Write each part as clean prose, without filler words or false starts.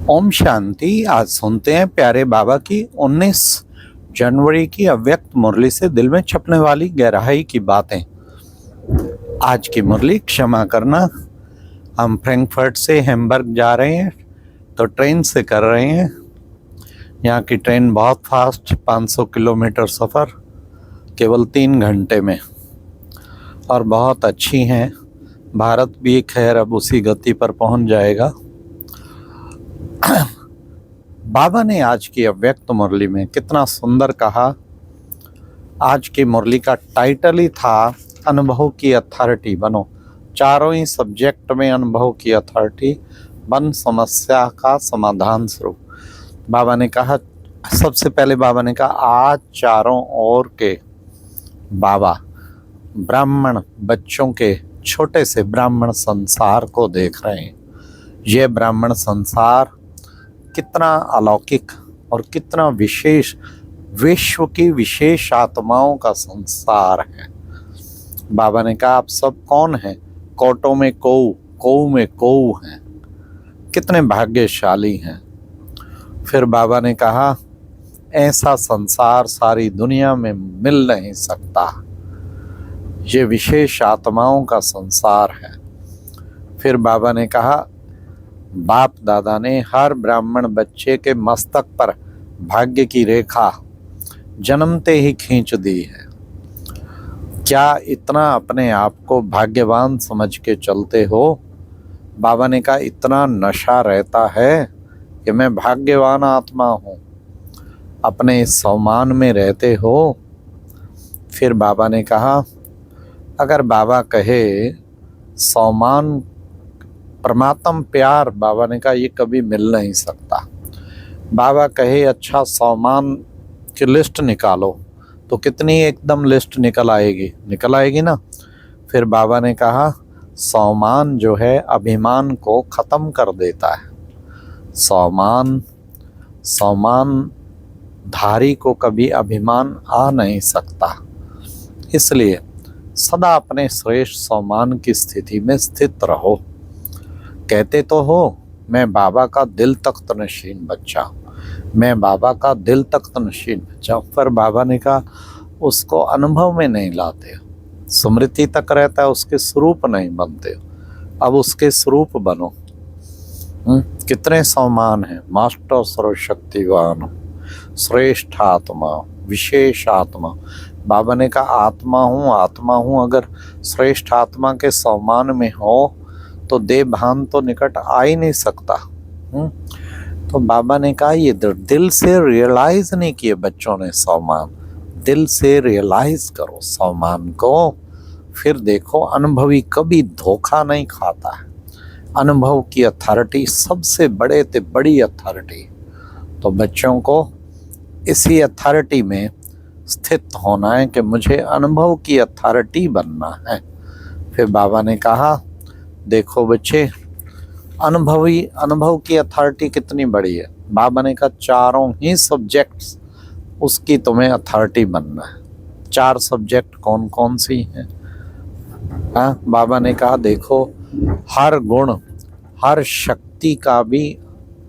ओम शांति। आज सुनते हैं प्यारे बाबा की 19 जनवरी की अव्यक्त मुरली से दिल में छपने वाली गहराई की बातें। आज की मुरली क्षमा करना। हम फ्रैंकफर्ट से हैम्बर्ग जा रहे हैं तो ट्रेन से कर रहे हैं। यहाँ की ट्रेन बहुत फास्ट, 500 किलोमीटर सफ़र केवल 3 घंटे में, और बहुत अच्छी हैं। भारत भी खैर अब उसी गति पर पहुँच जाएगा। बाबा ने आज की अव्यक्त मुरली में कितना सुंदर कहा। आज की मुरली का टाइटल ही था अनुभव की अथॉरिटी बनो। चारों ही सब्जेक्ट में अनुभव की अथॉरिटी बन, समस्या का समाधान स्वरूप। बाबा ने कहा, सबसे पहले बाबा ने कहा आज चारों ओर के बाबा ब्राह्मण बच्चों के छोटे से ब्राह्मण संसार को देख रहे हैं। यह ब्राह्मण संसार कितना अलौकिक और कितना विशेष, विश्व की विशेष आत्माओं का संसार है। बाबा ने कहा आप सब कौन हैं? कोटों में कोऊ, कोऊ में कोऊ हैं। कितने भाग्यशाली हैं। फिर बाबा ने कहा ऐसा संसार सारी दुनिया में मिल नहीं सकता। ये विशेष आत्माओं का संसार है। फिर बाबा ने कहा बाप दादा ने हर ब्राह्मण बच्चे के मस्तक पर भाग्य की रेखा जन्मते ही खींच दी है। क्या इतना अपने आप को भाग्यवान समझ के चलते हो? बाबा ने कहा इतना नशा रहता है कि मैं भाग्यवान आत्मा हूँ। अपने इस सम्मान में रहते हो। फिर बाबा ने कहा अगर बाबा कहे सम्मान, परमात्म प्यार, बाबा ने कहा ये कभी मिल नहीं सकता। बाबा कहे अच्छा सम्मान की लिस्ट निकालो, तो कितनी एकदम लिस्ट निकल आएगी ना। फिर बाबा ने कहा सम्मान जो है अभिमान को ख़त्म कर देता है। सम्मान धारी को कभी अभिमान आ नहीं सकता। इसलिए सदा अपने श्रेष्ठ सम्मान की स्थिति में स्थित रहो। कहते तो हो मैं बाबा का दिल तख्त नशीन बच्चा हूँ, मैं बाबा का दिल तख्त नशीन बच्चा हूँ। पर बाबा ने कहा उसको अनुभव में नहीं लाते हो। स्मृति तक रहता है, उसके स्वरूप नहीं बनते हो। अब उसके स्वरूप बनो। कितने सम्मान हैं। मास्टर सर्वशक्तिवान, श्रेष्ठ आत्मा, विशेष आत्मा। बाबा ने कहा आत्मा हूँ। अगर श्रेष्ठ आत्मा के सम्मान में हो तो देह भान तो निकट आ ही नहीं सकता। तो बाबा ने कहा ये दिल से रियलाइज नहीं किए बच्चों ने सम्मान। दिल से रियलाइज करो सम्मान को। फिर देखो अनुभवी कभी धोखा नहीं खाता है। अनुभव की अथॉरिटी सबसे बड़े से बड़ी अथॉरिटी। तो बच्चों को इसी अथॉरिटी में स्थित होना है कि मुझे अनुभव की अथॉरिटी बनना है। फिर बाबा ने कहा देखो बच्चे, अनुभव की अथॉरिटी कितनी बड़ी है। बाबा ने कहा चारों ही सब्जेक्ट्स उसकी तुम्हें अथॉरिटी बनना है। 4 सब्जेक्ट कौन कौन सी हैं? हाँ, बाबा ने कहा देखो हर गुण, हर शक्ति का भी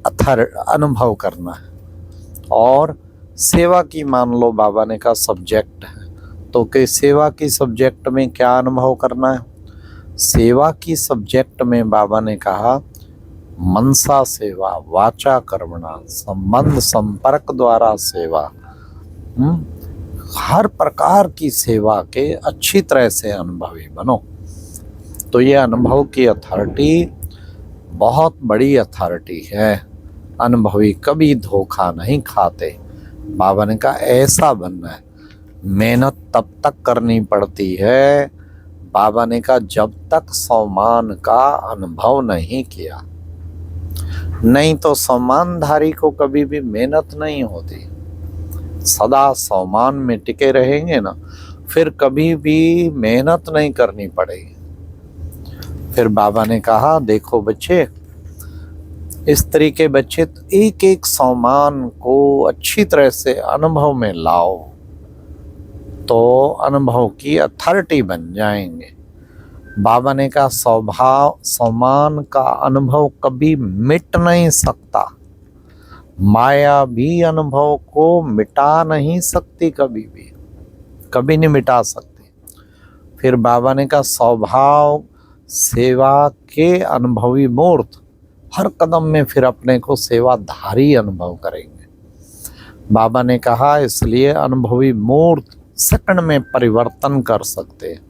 अनुभव करना है। और सेवा की मान लो बाबा ने कहा सब्जेक्ट है, तो कि सेवा की सब्जेक्ट में क्या अनुभव करना है? सेवा की सब्जेक्ट में बाबा ने कहा मनसा सेवा, वाचा कर्मणा, संबंध संपर्क द्वारा सेवा। हर प्रकार की सेवा के अच्छी तरह से अनुभवी बनो। तो ये अनुभव की अथॉरिटी बहुत बड़ी अथॉरिटी है। अनुभवी कभी धोखा नहीं खाते। बाबा ने कहा ऐसा बनना है। मेहनत तब तक करनी पड़ती है, बाबा ने कहा जब तक सम्मान का अनुभव नहीं किया। नहीं तो सम्मानधारी को कभी भी मेहनत नहीं होती। सदा सम्मान में टिके रहेंगे ना, फिर कभी भी मेहनत नहीं करनी पड़ेगी। फिर बाबा ने कहा देखो बच्चे, इस तरीके बच्चे एक एक सम्मान को अच्छी तरह से अनुभव में लाओ तो अनुभव की अथॉरिटी बन जाएंगे। बाबा ने कहा स्वभाव सम्मान का अनुभव कभी मिट नहीं सकता। माया भी अनुभव को मिटा नहीं सकती, कभी भी, कभी नहीं मिटा सकती। फिर बाबा ने कहा स्वभाव सेवा के अनुभवी मूर्त, हर कदम में फिर अपने को सेवाधारी अनुभव करेंगे। बाबा ने कहा इसलिए अनुभवी मूर्त सेकंड में परिवर्तन कर सकते हैं,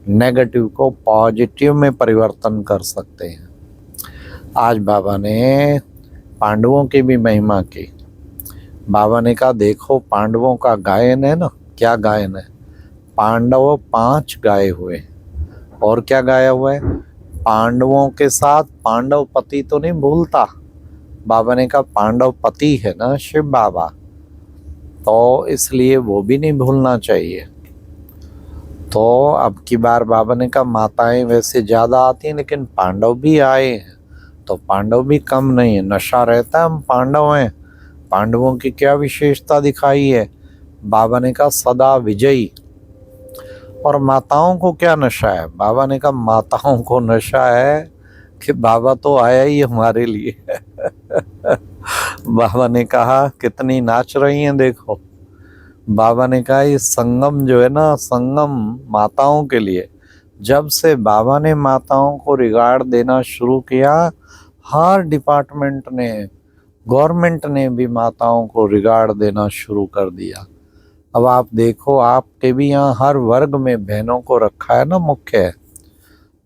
नेगेटिव को पॉजिटिव में परिवर्तन कर सकते हैं। आज बाबा ने पांडवों की भी महिमा की। बाबा ने कहा देखो पांडवों का गायन है ना, क्या गायन है, पांडव 5 गाए हुए, और क्या गाया हुआ है, पांडवों के साथ पांडव पति तो नहीं भूलता। बाबा ने कहा पांडव पति है ना शिव बाबा, तो इसलिए वो भी नहीं भूलना चाहिए। तो अब की बार बाबा ने कहा माताएं वैसे ज़्यादा आती हैं लेकिन पांडव भी आए हैं, तो पांडव भी कम नहीं है। नशा रहता है हम पांडव हैं, पांडवों की क्या विशेषता दिखाई है, बाबा ने कहा सदा विजयी। और माताओं को क्या नशा है, बाबा ने कहा माताओं को नशा है कि बाबा तो आया ही हमारे लिए। बाबा ने कहा कितनी नाच रही हैं देखो। बाबा ने कहा ये संगम जो है ना, संगम माताओं के लिए। जब से बाबा ने माताओं को रिगार्ड देना शुरू किया, हर डिपार्टमेंट ने, गवर्नमेंट ने भी माताओं को रिगार्ड देना शुरू कर दिया। अब आप देखो आपके भी यहाँ हर वर्ग में बहनों को रखा है ना मुख्य,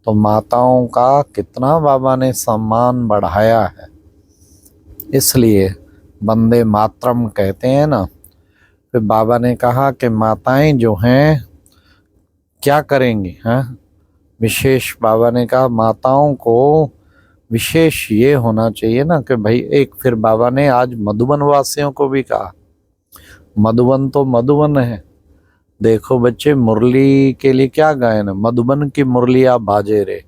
तो माताओं का कितना बाबा ने सम्मान बढ़ाया है। इसलिए वंदे मातरम कहते हैं ना। फिर बाबा ने कहा कि माताएं जो हैं क्या करेंगी, हैं विशेष। बाबा ने कहा माताओं को विशेष ये होना चाहिए ना कि भाई एक, फिर बाबा ने आज मधुबन वासियों को भी कहा, मधुबन तो मधुबन है, देखो बच्चे मुरली के लिए क्या गायन है, मधुबन की मुरलिया बाजे रे,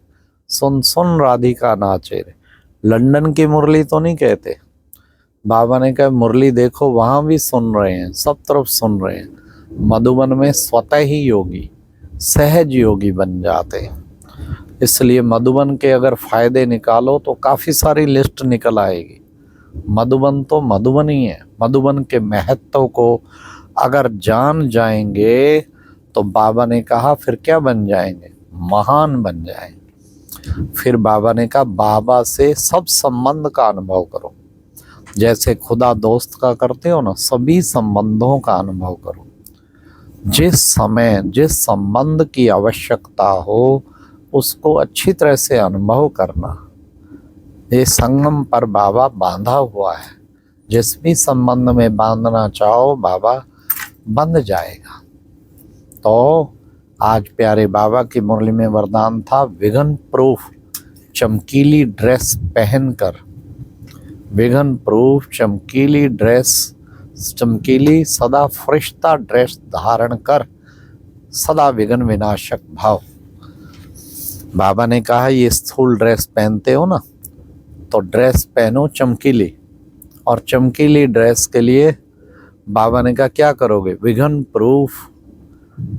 सुन सुन राधिका नाचे रे। लंदन की मुरली तो नहीं कहते। बाबा ने कहा मुरली देखो वहाँ भी सुन रहे हैं, सब तरफ सुन रहे हैं। मधुबन में स्वतः ही योगी, सहज योगी बन जाते हैं। इसलिए मधुबन के अगर फायदे निकालो तो काफ़ी सारी लिस्ट निकल आएगी। मधुबन तो मधुबन ही है। मधुबन के महत्व को अगर जान जाएंगे तो बाबा ने कहा फिर क्या बन जाएंगे, महान बन जाएंगे। फिर बाबा ने कहा बाबा से सब संबंध का अनुभव करो, जैसे खुदा दोस्त का करते हो ना, सभी संबंधों का अनुभव करो। जिस समय जिस संबंध की आवश्यकता हो उसको अच्छी तरह से अनुभव करना। ये संगम पर बाबा बांधा हुआ है, जिस भी संबंध में बांधना चाहो बाबा बंध जाएगा। तो आज प्यारे बाबा की मुरली में वरदान था विघन प्रूफ चमकीली ड्रेस पहनकर, विघन प्रूफ चमकीली ड्रेस, चमकीली सदा फरिश्ता ड्रेस धारण कर, सदा विघन विनाशक भाव। बाबा ने कहा ये स्थूल ड्रेस पहनते हो ना, तो ड्रेस पहनो चमकीली, और चमकीली ड्रेस के लिए बाबा ने कहा क्या करोगे, विघन प्रूफ,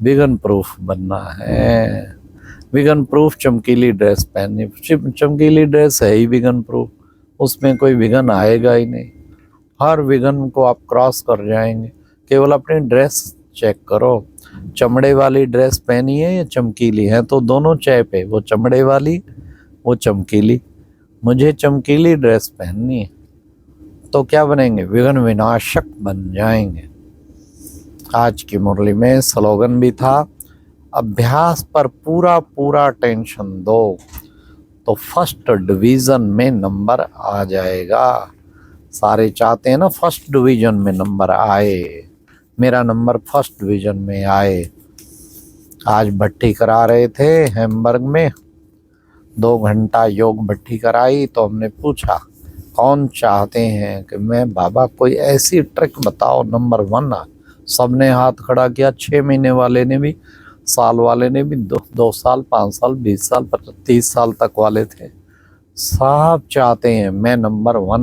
विघन प्रूफ बनना है। विघन प्रूफ चमकीली ड्रेस पहननी, चमकीली ड्रेस है ही विघन प्रूफ, उसमें कोई विघन आएगा ही नहीं। हर विघन को आप क्रॉस कर जाएंगे। केवल अपनी ड्रेस चेक करो, चमड़े वाली ड्रेस पहनी है या चमकीली है, तो दोनों चैप है, वो चमड़े वाली वो चमकीली। मुझे चमकीली ड्रेस पहननी है, तो क्या बनेंगे, विघन विनाशक बन जाएंगे। आज की मुरली में स्लोगन भी था अभ्यास पर पूरा पूरा टेंशन दो तो फर्स्ट डिवीज़न में नंबर आ जाएगा। सारे चाहते हैं ना फर्स्ट डिवीज़न में नंबर आए, मेरा नंबर फर्स्ट डिवीज़न में आए। आज भट्टी करा रहे थे हैम्बर्ग में, 2 घंटा योग भट्टी कराई, तो हमने पूछा कौन चाहते हैं कि मैं बाबा कोई ऐसी ट्रिक बताओ नंबर 1 आ। सबने हाथ खड़ा किया, 6 महीने वाले ने भी, साल वाले ने भी, 2 साल 5 साल 20 साल 30 साल तक वाले थे। सब चाहते हैं मैं नंबर 1